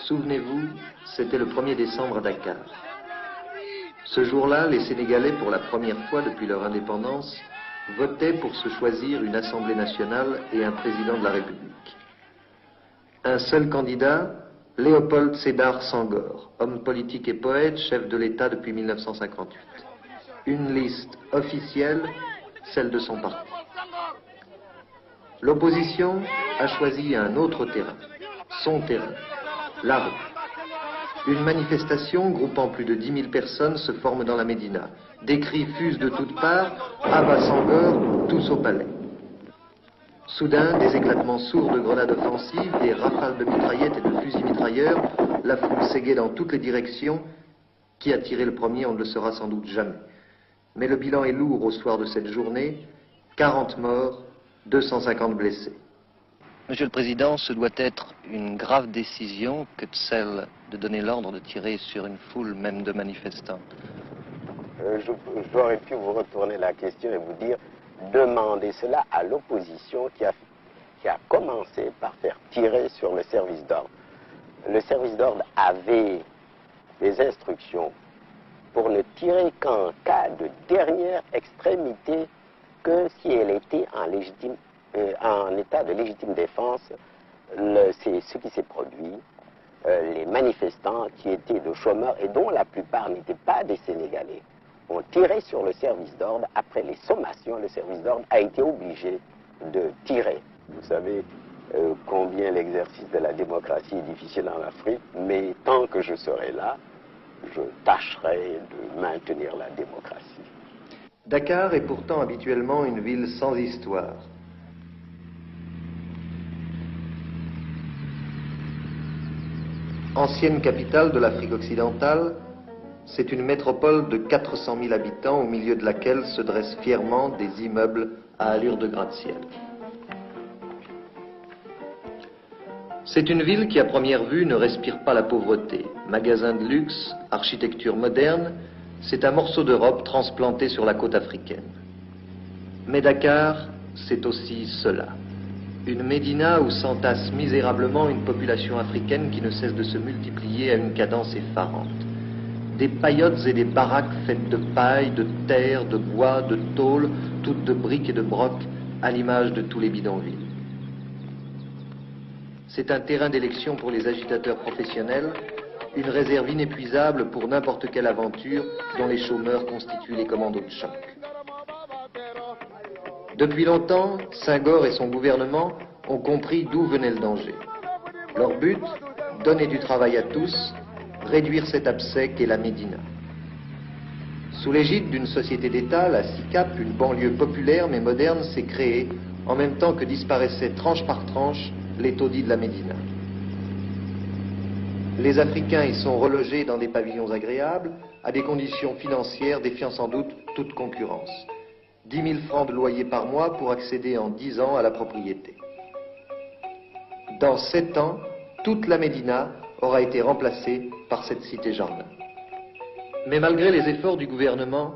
Souvenez-vous, c'était le 1er décembre à Dakar. Ce jour-là, les Sénégalais, pour la première fois depuis leur indépendance, votaient pour se choisir une Assemblée nationale et un président de la République. Un seul candidat, Léopold Sédar Senghor, homme politique et poète, chef de l'État depuis 1958. Une liste officielle, celle de son parti. L'opposition a choisi un autre terrain, son terrain, la rue. Une manifestation groupant plus de 10 000 personnes se forme dans la Médina. Des cris fusent de toutes parts, Abba Senghor, tous au palais. Soudain, des éclatements sourds de grenades offensives, des rafales de mitraillettes et de fusils mitrailleurs, la foule s'égaye dans toutes les directions. Qui a tiré le premier, on ne le saura sans doute jamais. Mais le bilan est lourd au soir de cette journée, 40 morts, 250 blessés. Monsieur le Président, ce doit être une grave décision que celle de donner l'ordre de tirer sur une foule, même de manifestants. J'aurais pu vous retourner la question et vous dire, demandez cela à l'opposition qui a commencé par faire tirer sur le service d'ordre. Le service d'ordre avait des instructions pour ne tirer qu'en cas de dernière extrémité, que si elle était en état de légitime défense. C'est ce qui s'est produit. Les manifestants qui étaient de chômeurs et dont la plupart n'étaient pas des Sénégalais ont tiré sur le service d'ordre. Après les sommations, le service d'ordre a été obligé de tirer. Vous savez combien l'exercice de la démocratie est difficile en Afrique, mais tant que je serai là, je tâcherai de maintenir la démocratie. Dakar est pourtant habituellement une ville sans histoire. Ancienne capitale de l'Afrique occidentale, c'est une métropole de 400 000 habitants au milieu de laquelle se dressent fièrement des immeubles à allure de gratte-ciel. C'est une ville qui, à première vue, ne respire pas la pauvreté. Magasins de luxe, architecture moderne, c'est un morceau d'Europe transplanté sur la côte africaine. Mais Dakar, c'est aussi cela. Une médina où s'entasse misérablement une population africaine qui ne cesse de se multiplier à une cadence effarante. Des paillotes et des baraques faites de paille, de terre, de bois, de tôle, toutes de briques et de brocs, à l'image de tous les bidonvilles. C'est un terrain d'élection pour les agitateurs professionnels, une réserve inépuisable pour n'importe quelle aventure dont les chômeurs constituent les commandos de choc. Depuis longtemps, Senghor et son gouvernement ont compris d'où venait le danger. Leur but, donner du travail à tous, réduire cet abcès qu'est la Médina. Sous l'égide d'une société d'État, la SICAP, une banlieue populaire mais moderne, s'est créée en même temps que disparaissait tranche par tranche les taudis de la Médina. Les Africains y sont relogés dans des pavillons agréables, à des conditions financières défiant sans doute toute concurrence. 10 000 francs de loyer par mois pour accéder en 10 ans à la propriété. Dans 7 ans, toute la Médina aura été remplacée par cette cité-jardin. Mais malgré les efforts du gouvernement,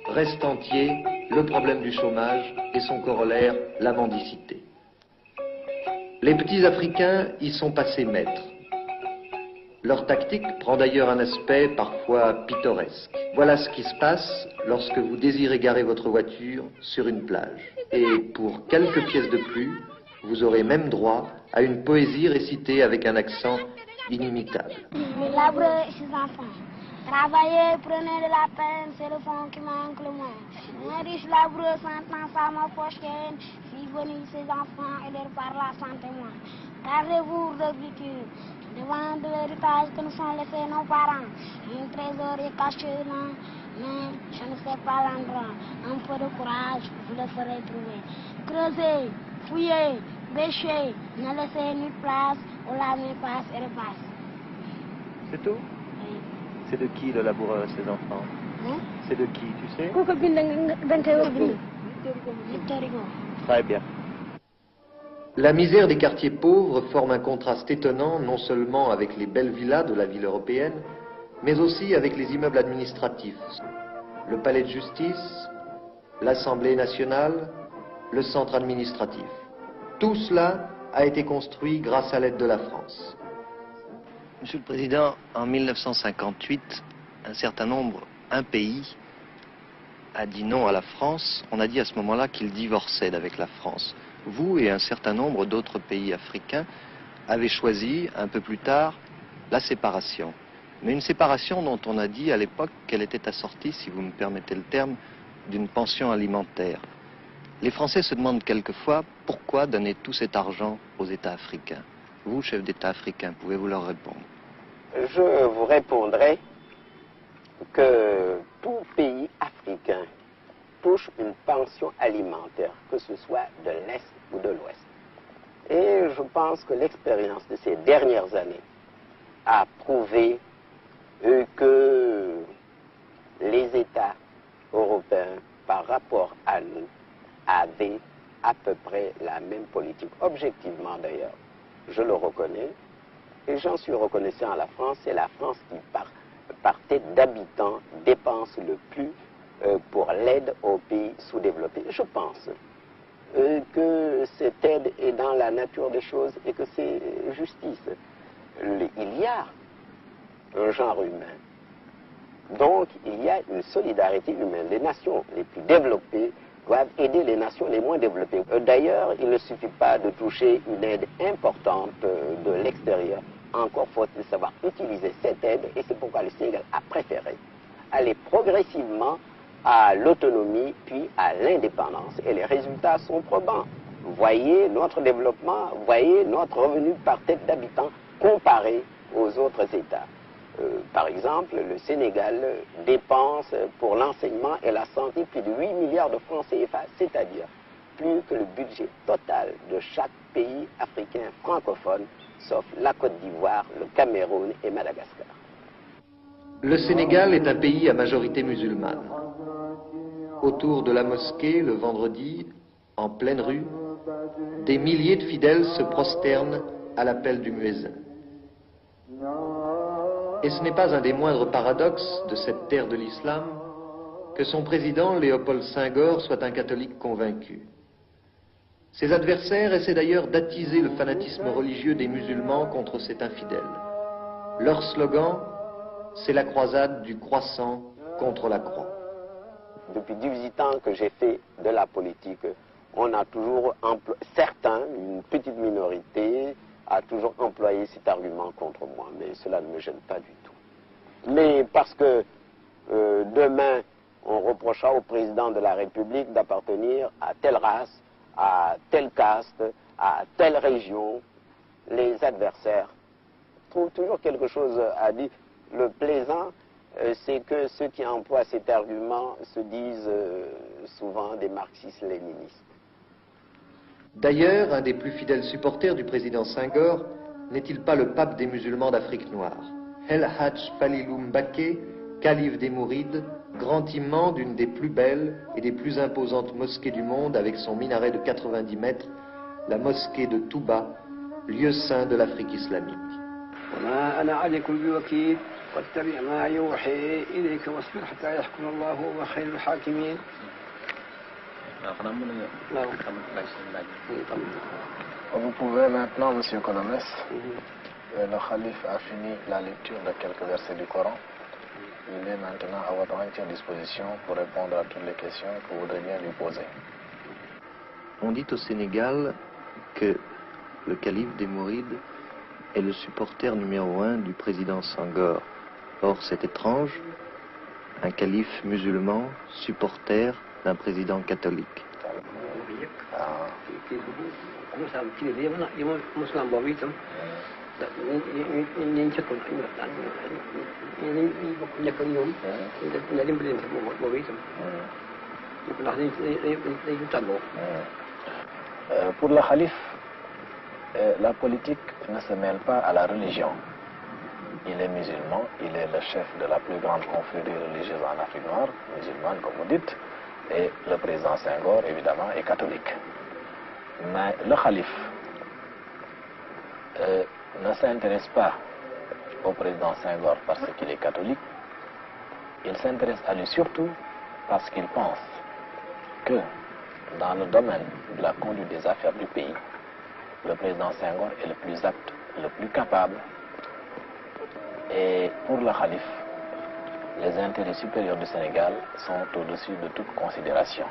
reste entier le problème du chômage et son corollaire, la mendicité. Les petits Africains y sont passés maîtres. Leur tactique prend d'ailleurs un aspect parfois pittoresque. Voilà ce qui se passe lorsque vous désirez garer votre voiture sur une plage. Et pour quelques pièces de plus, vous aurez même droit à une poésie récitée avec un accent inimitable. Labourez ses enfants. Travaillez, prenez de la peine, c'est le fond qui manque le moins. Un riche laboureux sentant sa main prochaine, si venez ses enfants et leur par la santé moins. Gardez-vous d'habitude devant de l'héritage que nous sont laissés nos parents. Un trésor est caché là, mais je ne sais pas l'endroit. Un peu de courage, vous le ferez trouver. Creusez, fouillez, bêchez, ne laissez ni place où la main passe et repasse. C'est tout? Oui. C'est de qui le laboureur, ses enfants? C'est de qui, tu sais? Victor Hugo. Très bien. La misère des quartiers pauvres forme un contraste étonnant non seulement avec les belles villas de la ville européenne, mais aussi avec les immeubles administratifs. Le palais de justice, l'Assemblée nationale, le centre administratif. Tout cela a été construit grâce à l'aide de la France. Monsieur le Président, en 1958, un pays a dit non à la France. On a dit à ce moment-là qu'il divorçait d'avec la France. Vous et un certain nombre d'autres pays africains avez choisi un peu plus tard la séparation. Mais une séparation dont on a dit à l'époque qu'elle était assortie, si vous me permettez le terme, d'une pension alimentaire. Les Français se demandent quelquefois pourquoi donner tout cet argent aux États africains. Vous, chef d'État africain, pouvez-vous leur répondre? Je vous répondrai que tout pays africain touche une pension alimentaire, que ce soit de l'Est ou de l'Ouest. Et je pense que l'expérience de ces dernières années a prouvé que les États européens, par rapport à nous, avaient à peu près la même politique. Objectivement d'ailleurs, je le reconnais, et j'en suis reconnaissant à la France. C'est la France qui, par tête d'habitants, dépense le plus pour l'aide aux pays sous-développés. Je pense que cette aide est dans la nature des choses et que c'est justice. Il y a un genre humain. Donc, il y a une solidarité humaine. Les nations les plus développées doivent aider les nations les moins développées. D'ailleurs, il ne suffit pas de toucher une aide importante de l'extérieur. Encore faut-il savoir utiliser cette aide, et c'est pourquoi le Sénégal a préféré aller progressivement à l'autonomie, puis à l'indépendance. Et les résultats sont probants. Voyez notre développement, voyez notre revenu par tête d'habitant comparé aux autres États. Par exemple, le Sénégal dépense pour l'enseignement et la santé plus de 8 milliards de francs CFA, c'est-à-dire plus que le budget total de chaque pays africain francophone, sauf la Côte d'Ivoire, le Cameroun et Madagascar. Le Sénégal est un pays à majorité musulmane. Autour de la mosquée, le vendredi, en pleine rue, des milliers de fidèles se prosternent à l'appel du muezzin. Et ce n'est pas un des moindres paradoxes de cette terre de l'islam que son président, Léopold Senghor, soit un catholique convaincu. Ses adversaires essaient d'ailleurs d'attiser le fanatisme religieux des musulmans contre cet infidèle. Leur slogan, c'est la croisade du croissant contre la croix. Depuis 18 ans que j'ai fait de la politique, on a toujours certains, une petite minorité, a toujours employé cet argument contre moi, mais cela ne me gêne pas du tout. Mais parce que demain, on reprochera au président de la République d'appartenir à telle race, à telle caste, à telle région, les adversaires trouvent toujours quelque chose à dire. Le plaisant, c'est que ceux qui emploient cet argument se disent souvent des marxistes-léninistes. D'ailleurs, un des plus fidèles supporters du président Senghor n'est-il pas le pape des musulmans d'Afrique noire, El Hadj Falilou Mbacké, calife des Mourides, grand imam d'une des plus belles et des plus imposantes mosquées du monde avec son minaret de 90 mètres, la mosquée de Touba, lieu saint de l'Afrique islamique. Vous pouvez maintenant, Monsieur Colomès, le calife a fini la lecture de quelques versets du Coran. Il est maintenant à votre entière disposition pour répondre à toutes les questions que vous voudrez bien lui poser. On dit au Sénégal que le calife des Mourides est le supporter numéro 1 du président Senghor. Or, c'est étrange, un calife musulman, supporter d'un président catholique. Pour le calife, la politique ne se mêle pas à la religion. Il est musulman, il est le chef de la plus grande confrérie religieuse en Afrique noire, musulmane comme vous dites, et le président Senghor, évidemment, est catholique. Mais le calife ne s'intéresse pas au président Senghor parce qu'il est catholique, il s'intéresse à lui surtout parce qu'il pense que dans le domaine de la conduite des affaires du pays, le président Senghor est le plus apte, le plus capable. Et pour le Khalif, les intérêts supérieurs du Sénégal sont au-dessus de toute considération.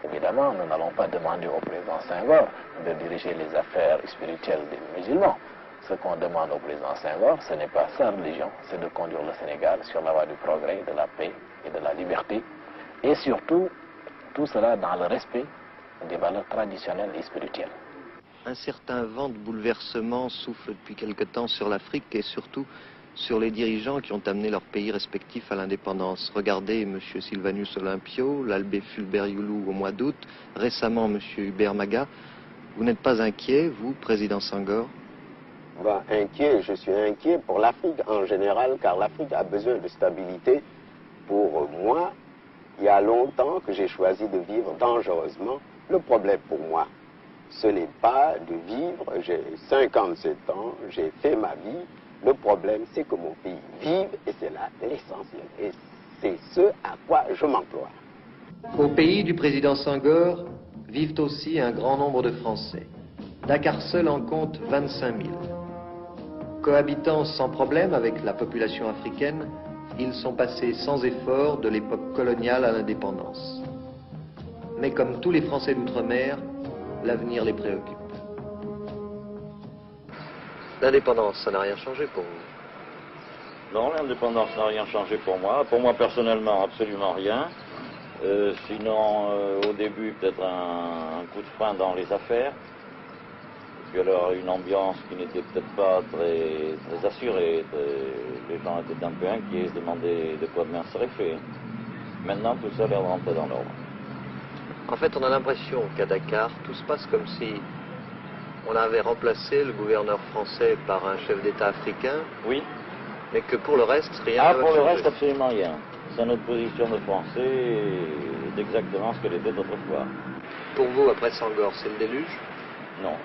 Évidemment, nous n'allons pas demander au président Senghor de diriger les affaires spirituelles des musulmans. Ce qu'on demande au président Senghor, ce n'est pas sa religion, c'est de conduire le Sénégal sur la voie du progrès, de la paix et de la liberté. Et surtout, tout cela dans le respect des valeurs traditionnelles et spirituelles. Un certain vent de bouleversement souffle depuis quelque temps sur l'Afrique et surtout sur les dirigeants qui ont amené leurs pays respectifs à l'indépendance. Regardez M. Sylvanus Olympio, l'Albé Fulbert Youlou au mois d'août, récemment M. Hubert Maga. Vous n'êtes pas inquiet, vous, président Senghor? Inquiet, je suis inquiet pour l'Afrique en général, car l'Afrique a besoin de stabilité. Pour moi, il y a longtemps que j'ai choisi de vivre dangereusement. Le problème pour moi, ce n'est pas de vivre, j'ai 57 ans, j'ai fait ma vie. Le problème, c'est que mon pays vive, et c'est là l'essentiel. Et c'est ce à quoi je m'emploie. Au pays du président Senghor vivent aussi un grand nombre de Français. Dakar seul en compte 25 000. Cohabitant sans problème avec la population africaine, ils sont passés sans effort de l'époque coloniale à l'indépendance. Mais comme tous les Français d'outre-mer, l'avenir les préoccupe. L'indépendance, ça n'a rien changé pour vous? Non, l'indépendance n'a rien changé pour moi. Pour moi, personnellement, absolument rien. Sinon, au début, peut-être un coup de frein dans les affaires. Et puis alors, une ambiance qui n'était peut-être pas très assurée. Les gens étaient un peu inquiets, se demandaient de quoi demain serait fait. Maintenant, tout ça a l'air de rentrer dans l'ordre. En fait, on a l'impression qu'à Dakar, tout se passe comme si on avait remplacé le gouverneur français par un chef d'État africain. Oui. Mais que pour le reste, rien Ah, ne va pour le changer. reste, absolument rien. C'est notre position de Français est exactement ce qu'elle était autrefois. Pour vous, après Senghor, c'est le déluge? Non.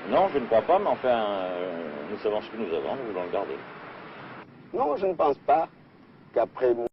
Non, je ne crois pas, mais enfin, nous savons ce que nous avons, nous voulons le garder. Non, je ne pense pas qu'après